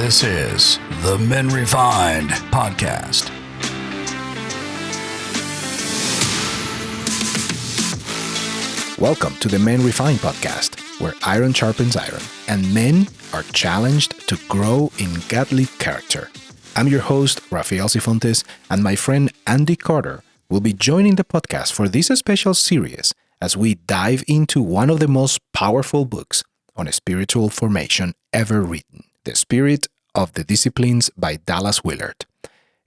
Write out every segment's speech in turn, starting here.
This is the Men Refined podcast. Welcome to the Men Refined podcast, where iron sharpens iron, and men are challenged to grow in godly character. I'm your host, Rafael Sifontes, and my friend Andy Carter will be joining the podcast for this special series as we dive into one of the most powerful books on spiritual formation ever written, The Spirit of the Disciplines by Dallas Willard.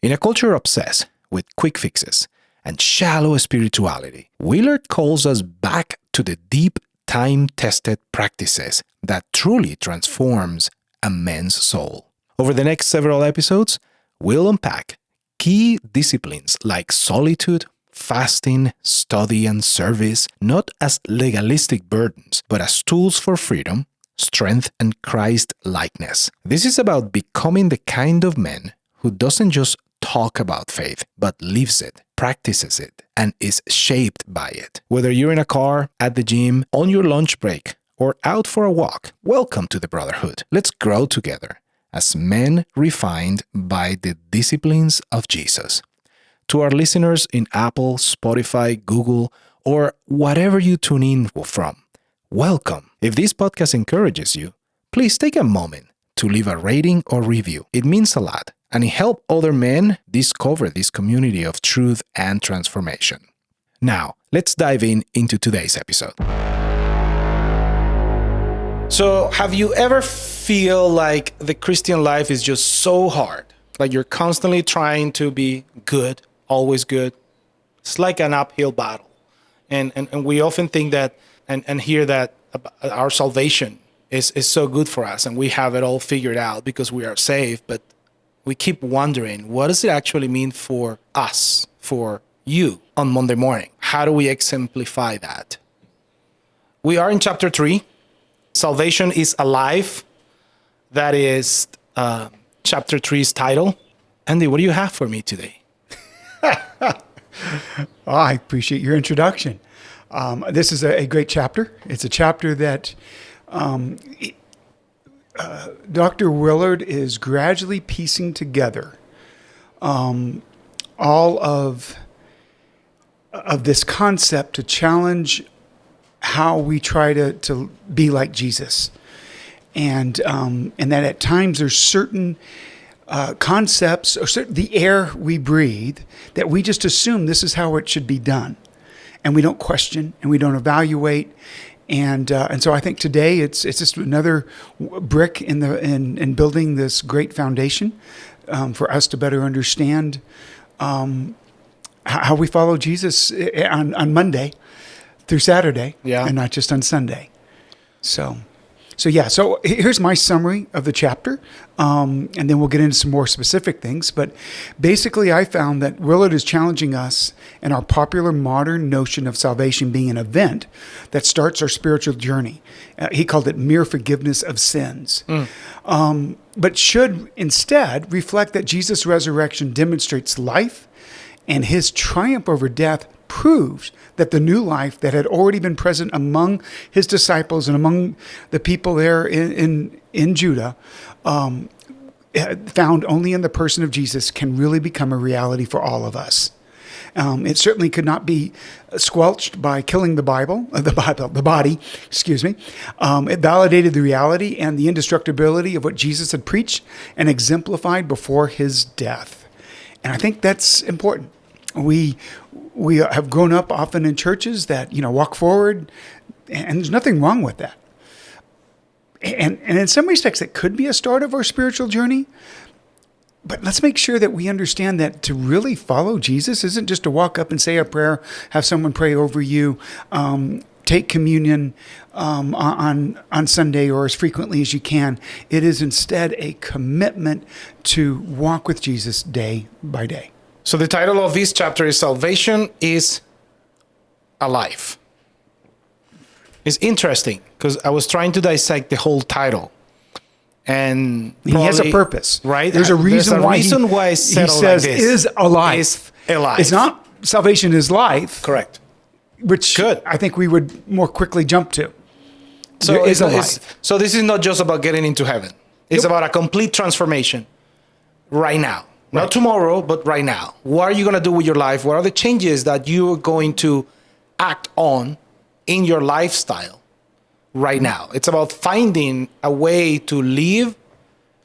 In a culture obsessed with quick fixes and shallow spirituality, Willard calls us back to the deep, time-tested practices that truly transforms a man's soul. Over the next several episodes, we'll unpack key disciplines like solitude, fasting, study, and service, not as legalistic burdens, but as tools for freedom, strength, and Christ-likeness. This is about becoming the kind of man who doesn't just talk about faith, but lives it, practices it, and is shaped by it. Whether you're in a car, at the gym, on your lunch break, or out for a walk, welcome to the brotherhood. Let's grow together as men refined by the disciplines of Jesus. To our listeners in Apple, Spotify, Google, or whatever you tune in from, welcome. If this podcast encourages you, please take a moment to leave a rating or review. It means a lot, and it helps other men discover this community of truth and transformation. Now, let's dive into today's episode. So, have you ever feel like the Christian life is just so hard? Like you're constantly trying to be good, always good. It's like an uphill battle. And we often think that and hear that our salvation is so good for us and we have it all figured out because we are saved. But we keep wondering, what does it actually mean for us, for you on Monday morning? How do we exemplify that? We are in chapter 3. Salvation is alive. That is chapter 3's title. Andy, what do you have for me today? I appreciate your introduction. This is a great chapter. It's a chapter that Dr. Willard is gradually piecing together all of this concept to challenge how we try to be like Jesus. And that at times there's certain concepts or the air we breathe that we just assume this is how it should be done, and we don't question and we don't evaluate, and so I think today it's just another brick in building this great foundation for us to better understand how we follow Jesus on Monday through Saturday, and not just on Sunday. So here's my summary of the chapter, and then we'll get into some more specific things. But basically, I found that Willard is challenging us in our popular modern notion of salvation being an event that starts our spiritual journey. He called it mere forgiveness of sins, but should instead reflect that Jesus' resurrection demonstrates life, and his triumph over death proves that the new life that had already been present among his disciples and among the people there in Judah, found only in the person of Jesus, can really become a reality for all of us. It certainly could not be squelched by killing the body. It validated the reality and the indestructibility of what Jesus had preached and exemplified before his death. And I think that's important. We have grown up often in churches that, walk forward, and there's nothing wrong with that. And in some respects, it could be a start of our spiritual journey. But let's make sure that we understand that to really follow Jesus isn't just to walk up and say a prayer, have someone pray over you, take communion on Sunday or as frequently as you can. It is instead a commitment to walk with Jesus day by day. So the title of this chapter is Salvation is Alive. It's interesting because I was trying to dissect the whole title. And he has a purpose, right? There's a reason why he says like this. Is alive. Is alive. It's not salvation is life. Correct. Which I think we would more quickly jump to. So this is not just about getting into heaven. It's about a complete transformation right now. Not tomorrow, but right now. What are you going to do with your life? What are the changes that you're going to act on in your lifestyle right now? It's about finding a way to live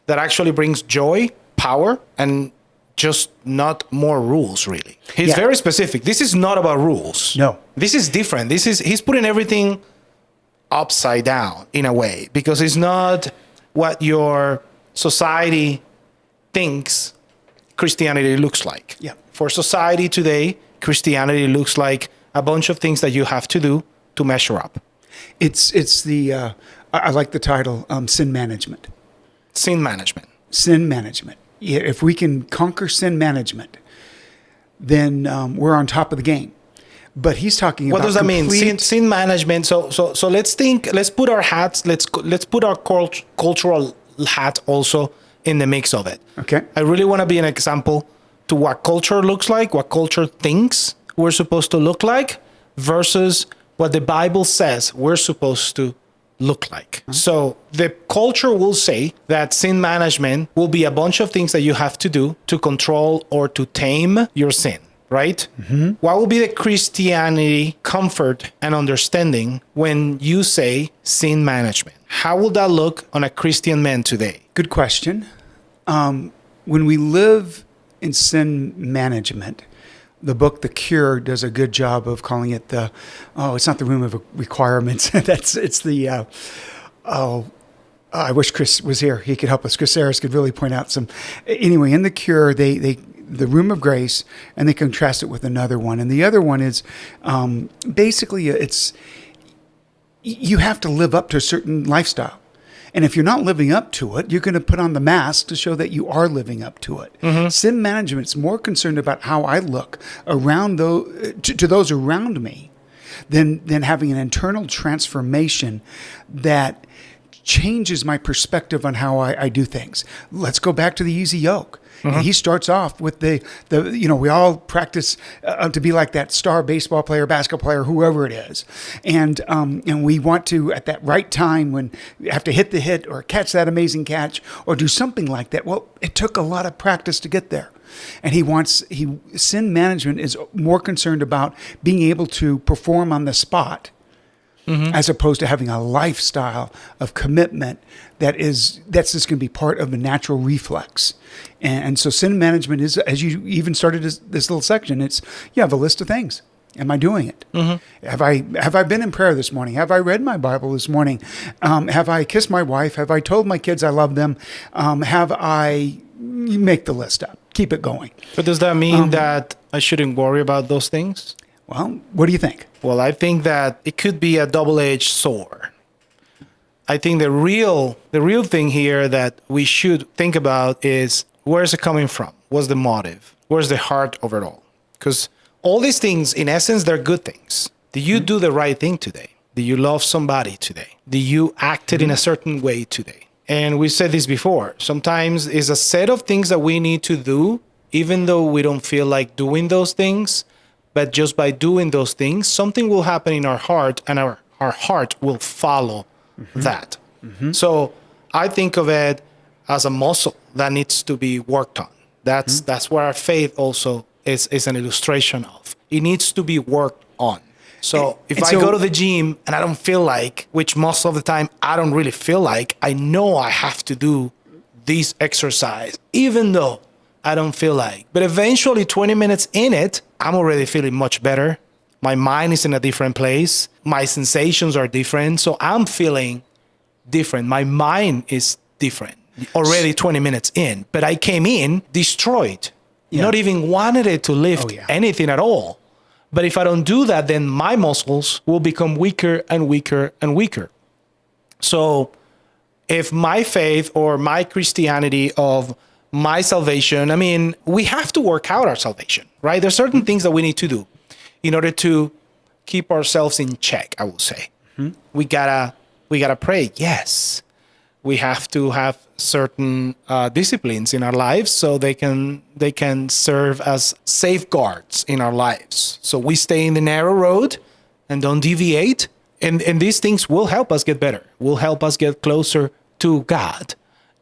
that actually brings joy, power, and just not more rules, really. He's very specific. This is not about rules. No. This is different. He's putting everything upside down in a way, because it's not what your society thinks Christianity looks like. Yeah. For society today, Christianity looks like a bunch of things that you have to do to measure up. It's the I like the title, sin management. Sin management. Sin management. Yeah, if we can conquer sin management, then we're on top of the game. But he's talking about what does that mean? Sin management. So let's think. Let's put our hats. Let's put our cultural hat also in the mix of it. Okay. I really want to be an example to what culture looks like, what culture thinks we're supposed to look like, versus what the Bible says we're supposed to look like. So the culture will say that sin management will be a bunch of things that you have to do to control or to tame your sin, right? Mm-hmm. What will be the Christianity comfort and understanding when you say sin management? How will that look on a Christian man today? Good question. When we live in sin management, the book The Cure does a good job of calling it it's not the room of requirements. I wish Chris was here. He could help us. Chris Harris could really point out some. Anyway, in The Cure, the room of grace, and they contrast it with another one. And the other one is basically you have to live up to a certain lifestyle. And if you're not living up to it, you're going to put on the mask to show that you are living up to it. Mm-hmm. Sin management's more concerned about how I look around to those around me than having an internal transformation that changes my perspective on how I do things. Let's go back to the easy yoke. Mm-hmm. He starts off with we all practice to be like that star baseball player, basketball player, whoever it is. And we want to, at that right time when we have to hit the hit or catch that amazing catch or do something like that. Well, it took a lot of practice to get there. And sin management is more concerned about being able to perform on the spot. Mm-hmm. As opposed to having a lifestyle of commitment that's just going to be part of the natural reflex. And so sin management is, as you even started this little section, it's you have a list of things. Am I doing it? Mm-hmm. Have I been in prayer this morning? Have I read my Bible this morning? Have I kissed my wife? Have I told my kids I love them? You make the list up. Keep it going. But does that mean that I shouldn't worry about those things? Well, what do you think? Well, I think that it could be a double-edged sword. I think the real thing here that we should think about is, where is it coming from? What's the motive? Where's the heart of it all? Because all these things, in essence, they're good things. Did you do the right thing today? Did you love somebody today? Did you act in a certain way today? And we said this before. Sometimes it's a set of things that we need to do, even though we don't feel like doing those things. But just by doing those things, something will happen in our heart, and our heart will follow that. Mm-hmm. So I think of it as a muscle that needs to be worked on. That's what our faith also is an illustration of. It needs to be worked on. So if I go to the gym and I don't feel like, which most of the time I don't really feel like, I know I have to do this exercise, even though I don't feel like. But eventually, 20 minutes in it, I'm already feeling much better. My mind is in a different place. My sensations are different. So I'm feeling different. My mind is different already 20 minutes in. But I came in destroyed, not even wanted it to lift anything at all. But if I don't do that, then my muscles will become weaker and weaker and weaker. So if my faith or my Christianity of my salvation, I mean, we have to work out our salvation, right? There's certain things that we need to do in order to keep ourselves in check, I will say. Mm-hmm. We gotta pray. Yes. We have to have certain disciplines in our lives so they can serve as safeguards in our lives. So we stay in the narrow road and don't deviate. And these things will help us get better, will help us get closer to God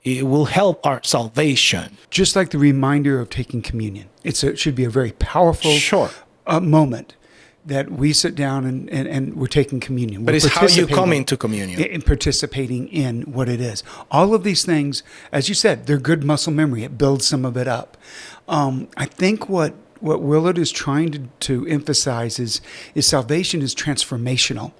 It will help our salvation. Just like the reminder of taking communion. It should be a very powerful moment that we sit down and we're taking communion. But it's how you come into communion. And participating in what it is. All of these things, as you said, they're good muscle memory. It builds some of it up. I think what Willard is trying to emphasize is salvation is transformational.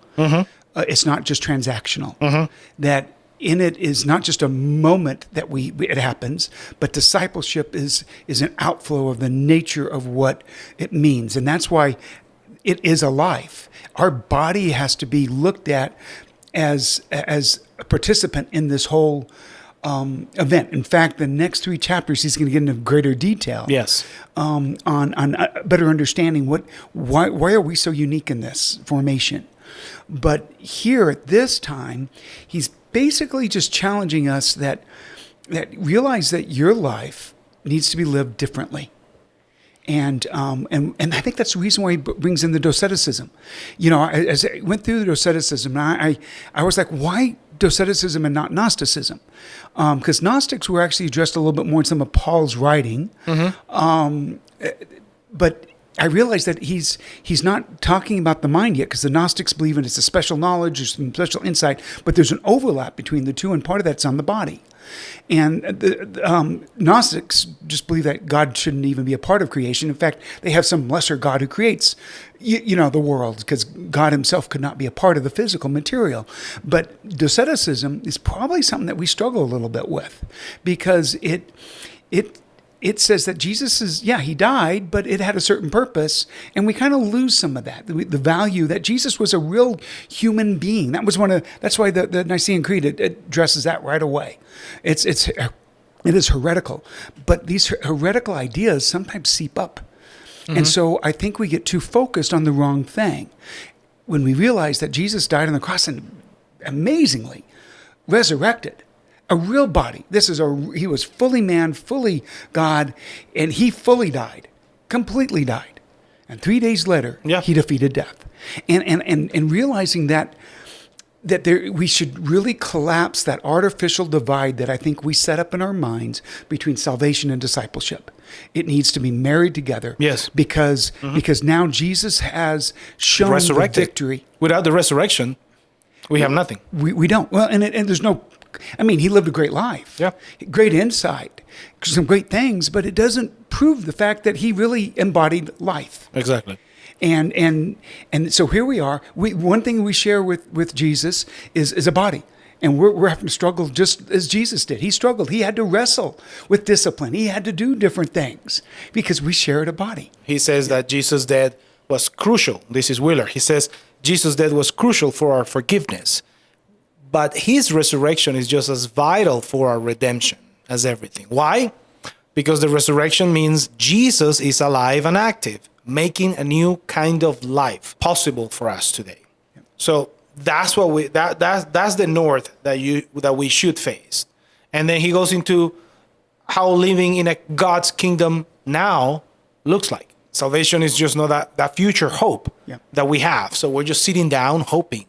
It's not just transactional. That in it is not just a moment that it happens, but discipleship is an outflow of the nature of what it means. And that's why it is a life. Our body has to be looked at as a participant in this whole event. In fact, the next 3 chapters, he's going to get into greater detail. Yes. On better understanding why are we so unique in this formation. But here at this time, he's basically just challenging us that realize that your life needs to be lived differently. And I think that's the reason why he brings in the doceticism. You know, as I went through the doceticism, I was like, why doceticism and not Gnosticism? Because Gnostics were actually addressed a little bit more in some of Paul's writing. But I realized that he's not talking about the mind yet, because the Gnostics believe it's a special knowledge or some special insight, but there's an overlap between the two, and part of that's on the body. And the Gnostics just believe that God shouldn't even be a part of creation. In fact, they have some lesser God who creates, the world, because God himself could not be a part of the physical material. But doceticism is probably something that we struggle a little bit with, because it says that Jesus he died, but it had a certain purpose, and we kind of lose some of that, the value that Jesus was a real human being. That's why the Nicene Creed addresses that right away. It is heretical, but these heretical ideas sometimes seep up. And so I think we get too focused on the wrong thing when we realize that Jesus died on the cross and amazingly resurrected. A real body. He was fully man, fully God, and he fully died, completely died. And 3 days later, he defeated death. And realizing that we should really collapse that artificial divide that I think we set up in our minds between salvation and discipleship. It needs to be married together. Yes. Because now Jesus has shown the victory. Without the resurrection, we have nothing. We don't. Well, and there's no. I mean, he lived a great life, great insight, some great things, but it doesn't prove the fact that he really embodied life. Exactly. And so here we are. One thing we share with Jesus is a body, and we're having to struggle just as Jesus did. He struggled. He had to wrestle with discipline. He had to do different things because we shared a body. He says that Jesus' death was crucial. This is Willard. He says Jesus' death was crucial for our forgiveness. But his resurrection is just as vital for our redemption as everything. Why? Because the resurrection means Jesus is alive and active, making a new kind of life possible for us today. So that's what that's the north that we should face. And then he goes into how living in a God's kingdom now looks like. Salvation is just not that future hope that we have. So we're just sitting down hoping.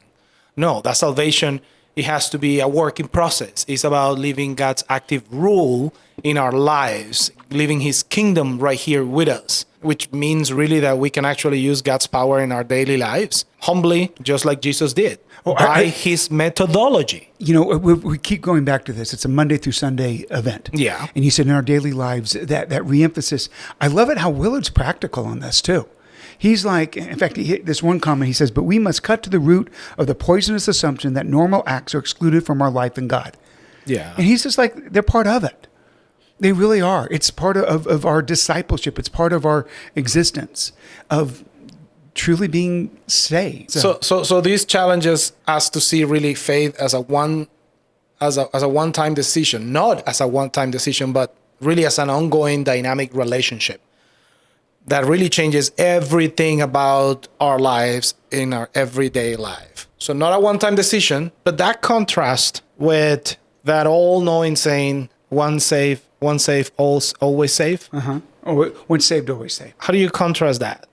No, that salvation, it has to be a working process. It's about living God's active rule in our lives, living his kingdom right here with us, which means really that we can actually use God's power in our daily lives, humbly, just like Jesus did, by his methodology. We keep going back to this. It's a Monday through Sunday event. Yeah. And you said in our daily lives, that reemphasis. I love it how Willard's practical on this too. He's like, in fact, this one comment, he says, but we must cut to the root of the poisonous assumption that normal acts are excluded from our life in God. Yeah. And he's just like, they're part of it. They really are. It's part of our discipleship. It's part of our existence of truly being saved. So these challenges us to see really faith as a one-time decision, not as a one-time decision, but really as an ongoing dynamic relationship that really changes everything about our lives in our everyday life. So not a one-time decision, but that contrast with that all-knowing saying, once saved, always saved. Once saved, always saved. How do you contrast that?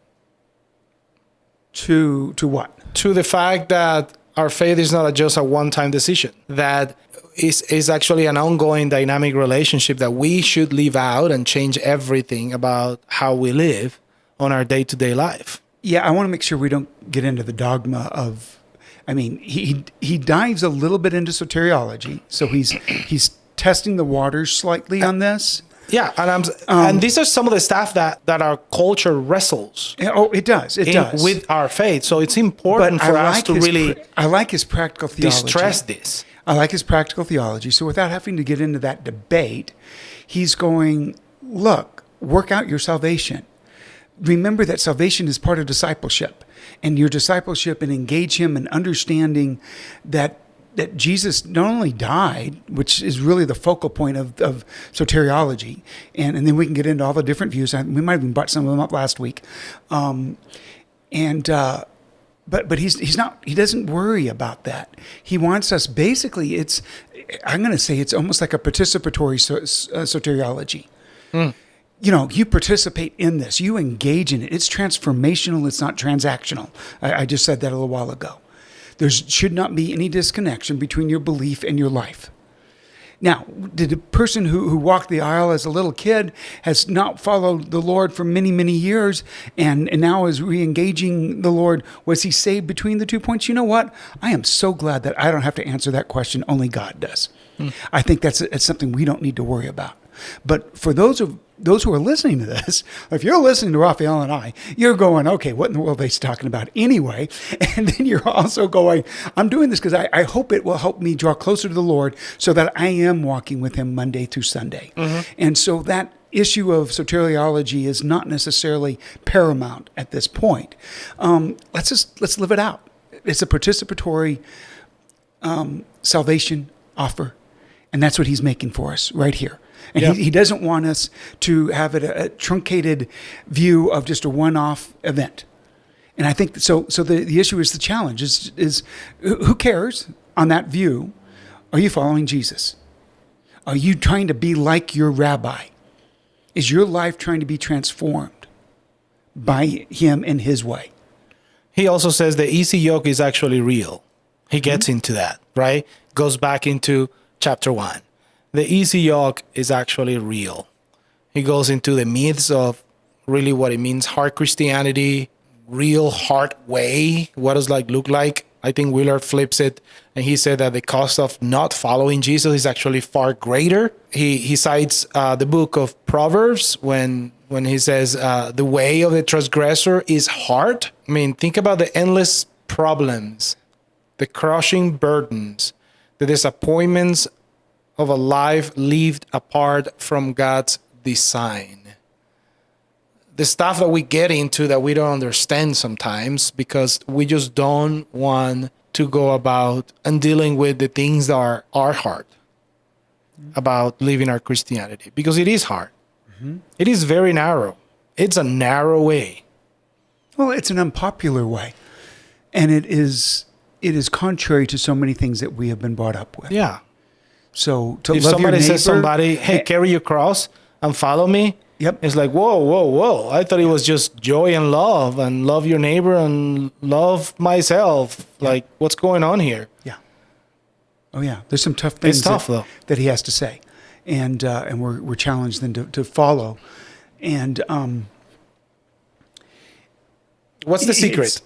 To what? To the fact that our faith is not just a one-time decision, that is actually an ongoing dynamic relationship that we should live out and change everything about how we live on our day-to-day life. Yeah, I want to make sure we don't get into the dogma of, I mean, he dives a little bit into soteriology, so he's testing the waters slightly on this. Yeah, and these are some of the stuff that our culture wrestles. Oh, it does. It does with our faith. So it's important for us to really. I like his practical theology. Stress this. I like his practical theology. So without having to get into that debate, he's going, look, work out your salvation. Remember that salvation is part of discipleship, and your discipleship, and engage him in understanding that Jesus not only died, which is really the focal point of soteriology, and then we can get into all the different views. We might have even brought some of them up last week. But he's not. He doesn't worry about that. He wants us. Basically, I'm going to say it's almost like a participatory soteriology. You know, you participate in this. You engage in it. It's transformational. It's not transactional. I just said that a little while ago. There should not be any disconnection between your belief and your life. Now, did a person who walked the aisle as a little kid, has not followed the Lord for many, many years, and now is re-engaging the Lord, was he saved between the 2 points? You know what? I am so glad that I don't have to answer that question. Only God does. I think that's something we don't need to worry about. But for those who are listening to this, if you're listening to Rafael and I, you're going, okay, what in the world are they talking about anyway? And then you're also going, I'm doing this because I hope it will help me draw closer to the Lord so that I am walking with him Monday through Sunday. And so that issue of soteriology is not necessarily paramount at this point. Let's live it out. It's a participatory salvation offer. And that's what he's making for us right here. And he doesn't want us to have a truncated view of just a one-off event. And I think so the issue is the challenge is who cares on that view? Are you following Jesus? Are you trying to be like your rabbi? Is your life trying to be transformed by him in his way? He also says the easy yoke is actually real. He gets into that, right? Goes back into chapter 1. The easy yoke is actually real. He goes into the myths of really what it means, hard Christianity, real hard way. What does look like? I think Willard flips it, and he said that the cost of not following Jesus is actually far greater. He cites the book of Proverbs when he says the way of the transgressor is hard. I mean, think about the endless problems, the crushing burdens, the disappointments of a life lived apart from God's design. The stuff that we get into that we don't understand sometimes because we just don't want to go about and dealing with the things that are hard about living our Christianity, because it is hard. It is very narrow. It's a narrow way. Well, it's an unpopular way. And it is contrary to so many things that we have been brought up with. Yeah. So to if love somebody your neighbor, says somebody, hey, carry your cross and follow me. Yep. It's like, whoa. I thought it was just joy and love your neighbor and love myself. Like, what's going on here? Yeah. Oh yeah. There's some tough things though. that he has to say. And we're challenged then to follow. And what's the secret?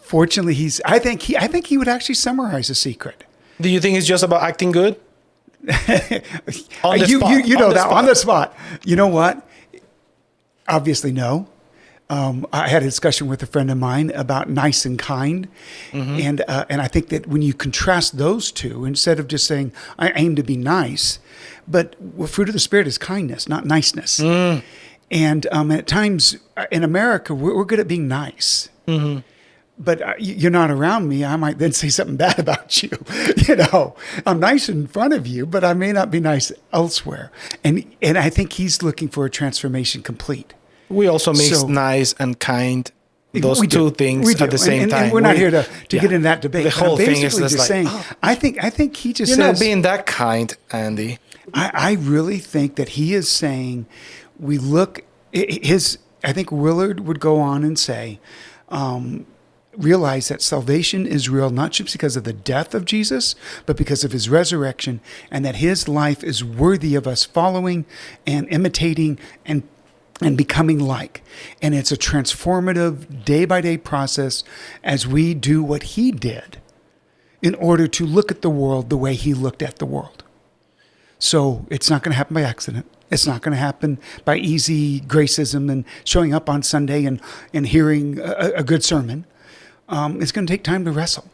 Fortunately I think he would actually summarize the secret. Do you think it's just about acting good? On the spot. You know what? Obviously, no. I had a discussion with a friend of mine about nice and kind, and I think that when you contrast those two, instead of just saying I aim to be nice, but fruit of the Spirit is kindness, not niceness. And at times in America, we're good at being nice. But you're not around me, I might then say something bad about you. I'm nice in front of you, but I may not be nice elsewhere. And I think he's looking for a transformation complete. We also mix nice and kind, those two things at the same time. And we're not here to get in that debate. The whole thing is just saying, I think he just you're says... You're not being that kind, Andy. I really think that he is saying, we look... I think Willard would go on and say... realize that salvation is real, not just because of the death of Jesus, but because of his resurrection, and that his life is worthy of us following and imitating and becoming like. And it's a transformative day-by-day process as we do what he did in order to look at the world the way he looked at the world. So it's not going to happen by accident. It's not going to happen by easy gracism and showing up on Sunday and hearing a good sermon. It's going to take time to wrestle.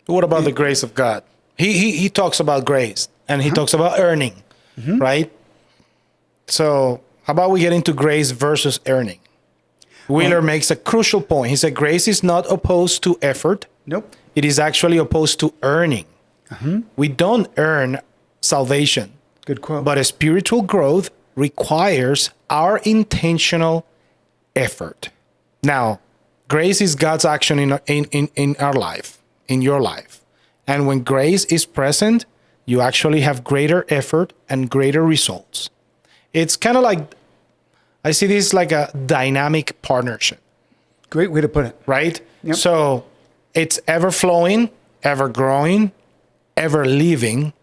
What about the grace of God? He talks about grace, and he talks about earning, right? So how about we get into grace versus earning? Willard makes a crucial point. He said grace is not opposed to effort. Nope. It is actually opposed to earning. We don't earn salvation. Good quote. But a spiritual growth requires our intentional effort. Now, grace is God's action in our life, in your life. And when grace is present, you actually have greater effort and greater results. It's kind of like, I see this like a dynamic partnership. Great way to put it. Right? Yep. So it's ever flowing, ever growing, ever living.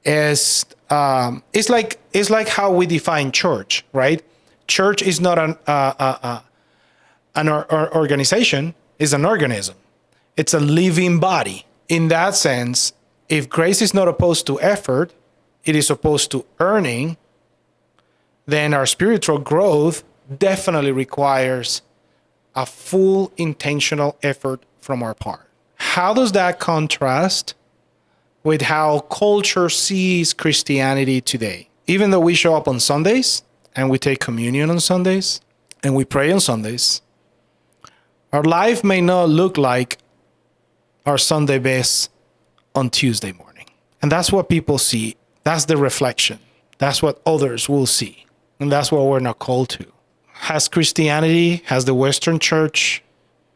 It's like how we define church, right? Church is not an organization, it's an organism. It's a living body. In that sense, if grace is not opposed to effort, it is opposed to earning, then our spiritual growth definitely requires a full intentional effort from our part. How does that contrast with how culture sees Christianity today? Even though we show up on Sundays and we take communion on Sundays and we pray on Sundays, our life may not look like our Sunday best on Tuesday morning. And that's what people see. That's the reflection. That's what others will see. And that's what we're not called to. Has Christianity, has the Western church,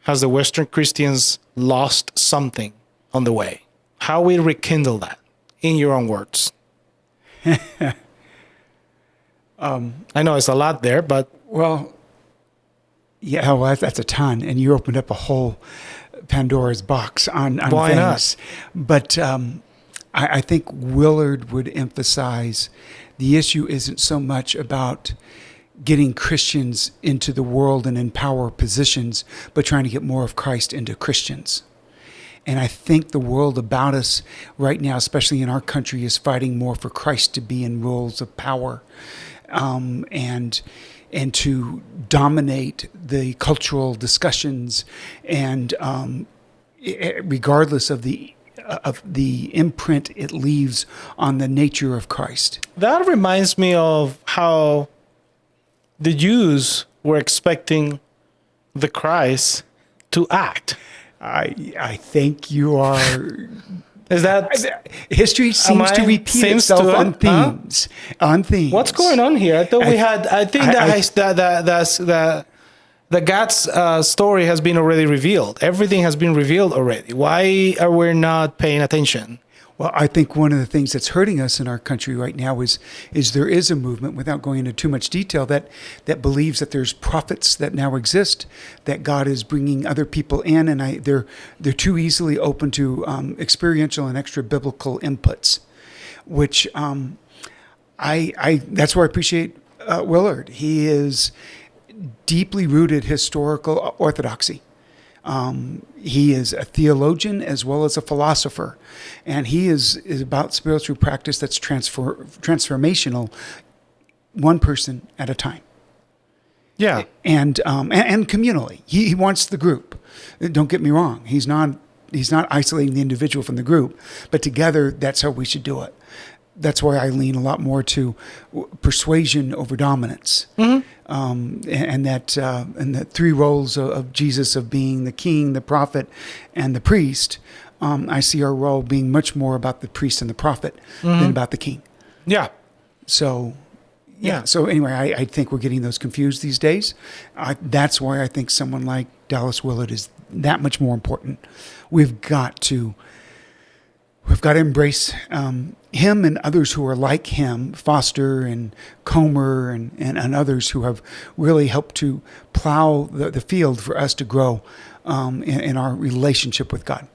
has the Western Christians lost something on the way? How we rekindle that in your own words? I know it's a lot there, but... Well, yeah, well, that's a ton. And you opened up a whole Pandora's box on Why things. not? But I think Willard would emphasize the issue isn't so much about getting Christians into the world and in power positions, but trying to get more of Christ into Christians. And I think the world about us right now, especially in our country, is fighting more for Christ to be in roles of power, and to dominate the cultural discussions, and regardless of the imprint it leaves on the nature of Christ. That reminds me of how the Jews were expecting the Christ to act. I think you are. Is that history seems to repeat itself on themes? On themes. What's going on here? I thought we had. I think the God's story has been already revealed. Everything has been revealed already. Why are we not paying attention? Well, I think one of the things that's hurting us in our country right now is there is a movement, without going into too much detail, that believes that there's prophets that now exist, that God is bringing other people in, and they're too easily open to experiential and extra biblical inputs, which that's where I appreciate Willard. He is deeply rooted historical orthodoxy. He is a theologian as well as a philosopher, and he is about spiritual practice that's transformational, one person at a time. Yeah, and communally. He wants the group. Don't get me wrong. He's not isolating the individual from the group, but together that's how we should do it. That's why I lean a lot more to persuasion over dominance, and the three roles of Jesus, of being the king, the prophet, and the priest. I see our role being much more about the priest and the prophet than about the king. Yeah. So, yeah. So anyway, I think we're getting those confused these days. That's why I think someone like Dallas Willard is that much more important. We've got to We've got to embrace him and others who are like him, Foster and Comer and others who have really helped to plow the field for us to grow in our relationship with God.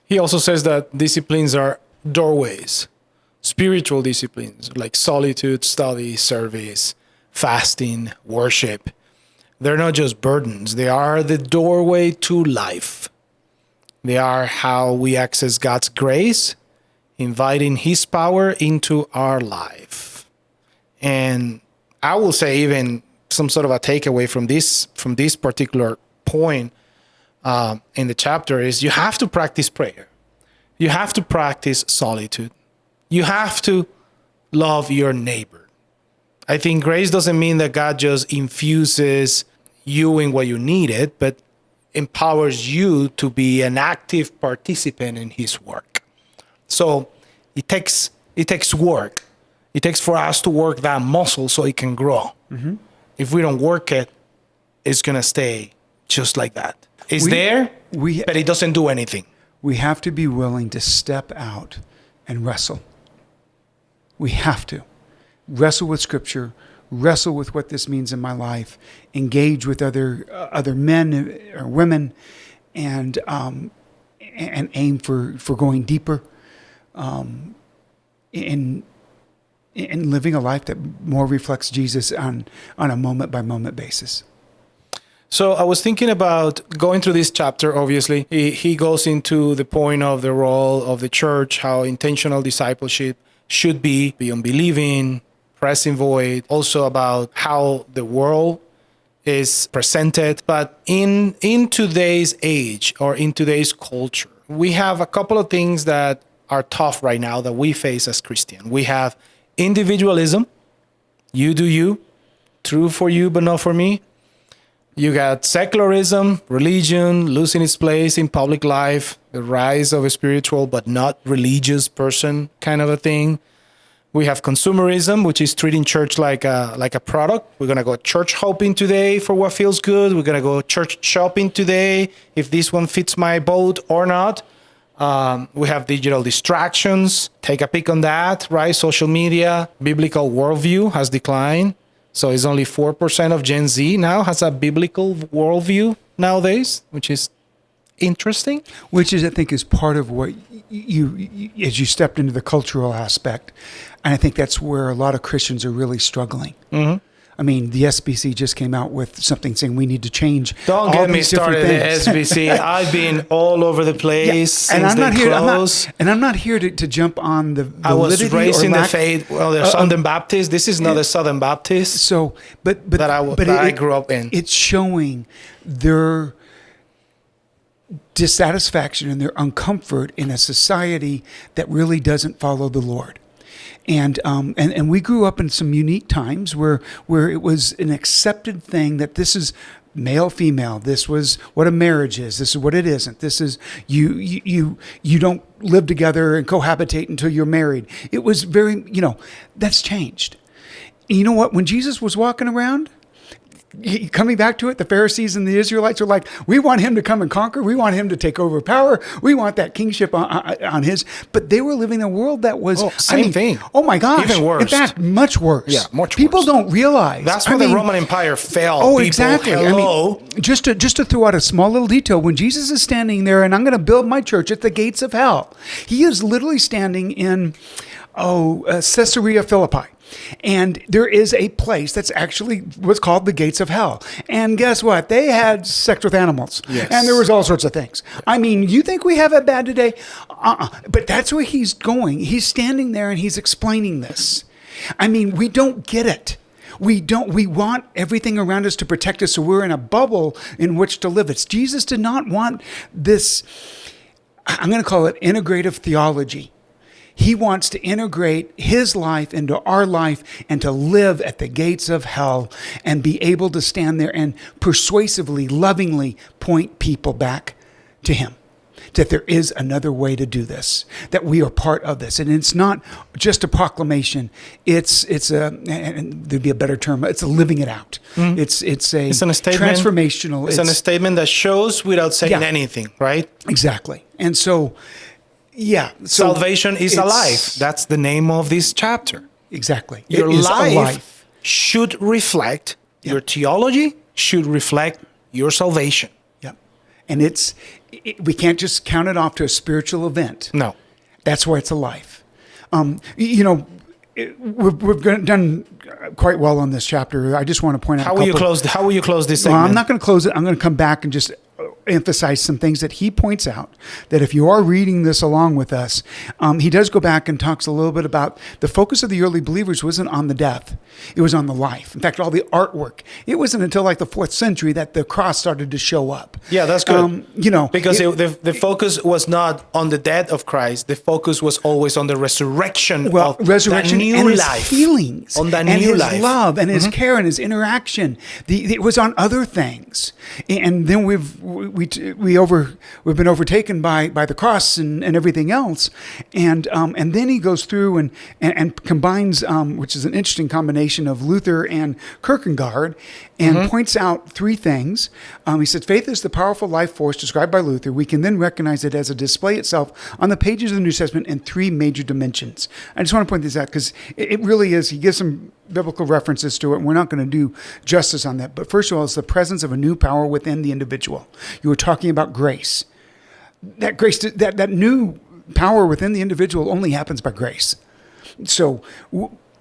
He also says that disciplines are doorways, spiritual disciplines like solitude, study, service, fasting, worship. They're not just burdens. They are the doorway to life. They are how we access God's grace, inviting his power into our life. And I will say even some sort of a takeaway from this particular point in the chapter is you have to practice prayer. You have to practice solitude. You have to love your neighbor. I think grace doesn't mean that God just infuses you in what you needed, but empowers you to be an active participant in his work. So it takes work. It takes for us to work that muscle so it can grow. Mm-hmm. If we don't work it, it's going to stay just like that. It's there, but it doesn't do anything. We have to be willing to step out and wrestle. We have to wrestle with Scripture, wrestle with what this means in my life, engage with other men or women, and aim for going deeper in living a life that more reflects Jesus on a moment by moment basis. So I was thinking about going through this chapter. Obviously, he goes into the point of the role of the church, how intentional discipleship should be unbelieving, pressing void, also about how the world is presented. But in today's age or in today's culture, we have a couple of things that are tough right now that we face as Christians. We have individualism, you do you, true for you but not for me. You got secularism, religion losing its place in public life, the rise of a spiritual but not religious person kind of a thing. We have consumerism, which is treating church like a product. We're going to go church hopping today for what feels good. We're going to go church shopping today if this one fits my boat or not. We have digital distractions. Take a peek on that, right? Social media, biblical worldview has declined. So it's only 4% of Gen Z now has a biblical worldview nowadays, which is interesting. Which is, I think, is part of what you as you stepped into the cultural aspect. And I think that's where a lot of Christians are really struggling. Mm-hmm. I mean, the SBC just came out with something saying we need to change. Don't get me started, the SBC. I've been all over the place since they closed. And I'm not here to jump on the validity. I was raised in the faith. Well, they're Southern Baptist. This is not a Southern Baptist. So, but I grew up in. It's showing their dissatisfaction and their uncomfort in a society that really doesn't follow the Lord. And we grew up in some unique times where it was an accepted thing that this is male, female. This was what a marriage is. This is what it isn't. This is you don't live together and cohabitate until you're married. It was very, that's changed. And you know what? When Jesus was walking around, coming back to it, the Pharisees and the Israelites were like, we want him to come and conquer. We want him to take over power. We want that kingship on his. But they were living in a world that was same thing. Oh my gosh. Even worse. In fact, much worse. Yeah, much People worse. don't realize. That's when the Roman Empire fell. Oh, exactly. Hello. Just to throw out a small little detail, when Jesus is standing there and I'm going to build my church at the gates of hell, he is literally standing in Caesarea Philippi. And there is a place that's actually what's called the gates of hell. And guess what? They had sex with animals. Yes. And there was all sorts of things. I mean, you think we have it bad today? But that's where he's going. He's standing there and he's explaining this. I mean, we don't get it. We want everything around us to protect us, so we're in a bubble in which to live. Jesus did not want this, I'm going to call it integrative theology. He wants to integrate his life into our life and to live at the gates of hell and be able to stand there and persuasively, lovingly point people back to him. That there is another way to do this, that we are part of this. And it's not just a proclamation. It's and there'd be a better term, it's a living it out. Mm-hmm. It's a statement, transformational. It's a statement that shows without saying anything, right? Exactly. And so Yeah. So Salvation is it's- alive. That's the name of this chapter. Exactly. Your It is a life should reflect, your theology should reflect your salvation. Yeah. And we can't just count it off to a spiritual event. No. That's why it's a life. We've done quite well on this chapter. I just want to point out How will you close this segment? Well, I'm not going to close it. I'm going to come back and just emphasize some things that he points out, that if you are reading this along with us, he does go back and talks a little bit about the focus of the early believers wasn't on the death. It was on the life. In fact, all the artwork, it wasn't until like the 4th century that the cross started to show up. Yeah, that's good. Because the focus was not on the death of Christ. The focus was always on the resurrection of resurrection that new and his life. healings, On that and new his life. love and his care and his interaction. It was on other things, and then we've been overtaken by the cross and everything else, and then he goes through and combines, which is an interesting combination of Luther and Kierkegaard, and points out 3 things. He said, faith is the powerful life force described by Luther. We can then recognize it as a display itself on the pages of the New Testament in 3 major dimensions. I just want to point this out because it really is. He gives some biblical references to it, and we're not going to do justice on that. But first of all, it's the presence of a new power within the individual. You were talking about grace. That grace, that new power within the individual only happens by grace. So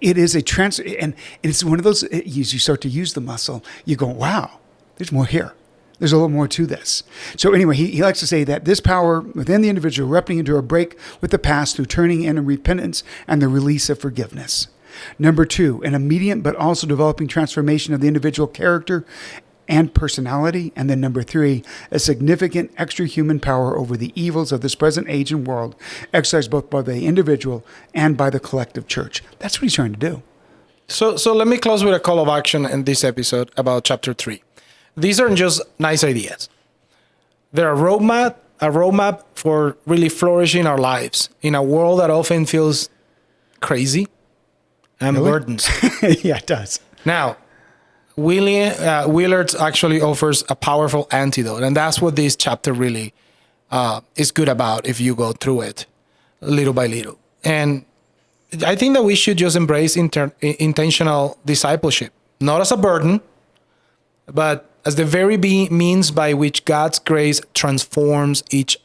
it is and it's one of those, you start to use the muscle, you go, wow, there's more here. There's a little more to this. So anyway, he likes to say that this power within the individual erupting into a break with the past through turning in repentance and the release of forgiveness. Number 2, an immediate but also developing transformation of the individual character and personality. And then number 3, a significant extra human power over the evils of this present age and world, exercised both by the individual and by the collective church. That's what he's trying to do. So let me close with a call of action in this episode about chapter 3. These aren't just nice ideas. They're a roadmap for really flourishing our lives in a world that often feels crazy and burdensome. Yeah, it does. Now, Willard actually offers a powerful antidote, and that's what this chapter really is good about if you go through it little by little. And I think that we should just embrace intentional discipleship, not as a burden, but as the very means by which God's grace transforms each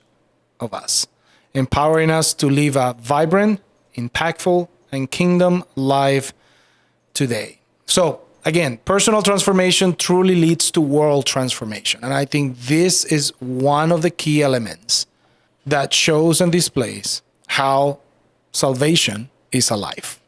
of us, empowering us to live a vibrant, impactful, and kingdom life today. So, again, personal transformation truly leads to world transformation. And I think this is one of the key elements that shows and displays how salvation is alive.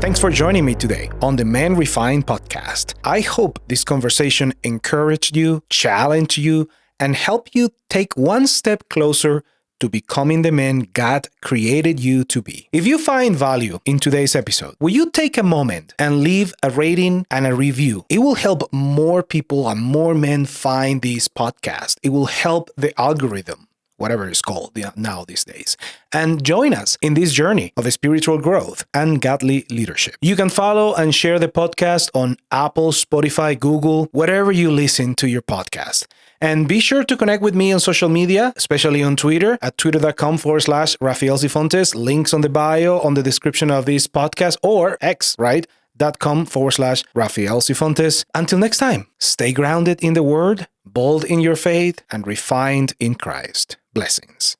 Thanks for joining me today on the Men Refined podcast. I hope this conversation encouraged you, challenged you, and helped you take one step closer to becoming the man God created you to be. If you find value in today's episode, will you take a moment and leave a rating and a review? It will help more people and more men find this podcast. It will help the algorithm, whatever it's called now these days, and join us in this journey of spiritual growth and godly leadership. You can follow and share the podcast on Apple, Spotify, Google, wherever you listen to your podcast. And be sure to connect with me on social media, especially on Twitter at twitter.com/Rafael Sifontes. Links on the bio, on the description of this podcast, or X, right? .com/Rafael Sifontes. Until next time, stay grounded in the word, bold in your faith, and refined in Christ. Blessings.